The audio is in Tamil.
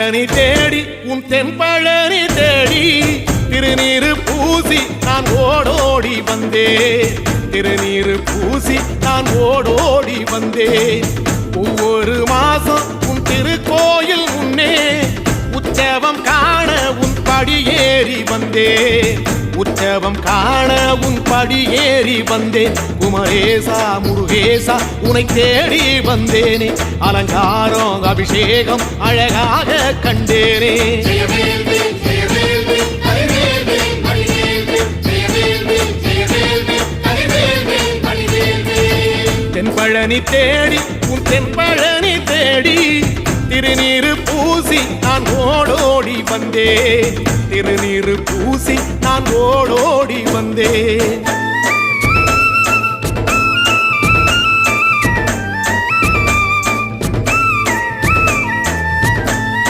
தென்பழனி தேடி உன் தென்பழனி தேடி திருநீரு பூசி நான் ஓடோடி வந்தேன். திருநீரு பூசி நான் ஓடோடி வந்தேன். ஒவ்வொரு மாசம் உன் திருக்கோயில் முன்னே உற்சவம் காண உன் படியேறி வந்தேன். உற்சவம் காண உன் படியேறி வந்தேன். குமரேசா முருகேசா உனை தேடி வந்தேனே. அலங்காரம் அபிஷேகம் அழகாக கண்டேனே. தென்பழனி தேடி உன் தென்பழனி தேடி திருநீரு பூசி நான் ஓடோடி வந்தேன். திருநீரு பூசி நான் ஓடோடி வந்தேன்.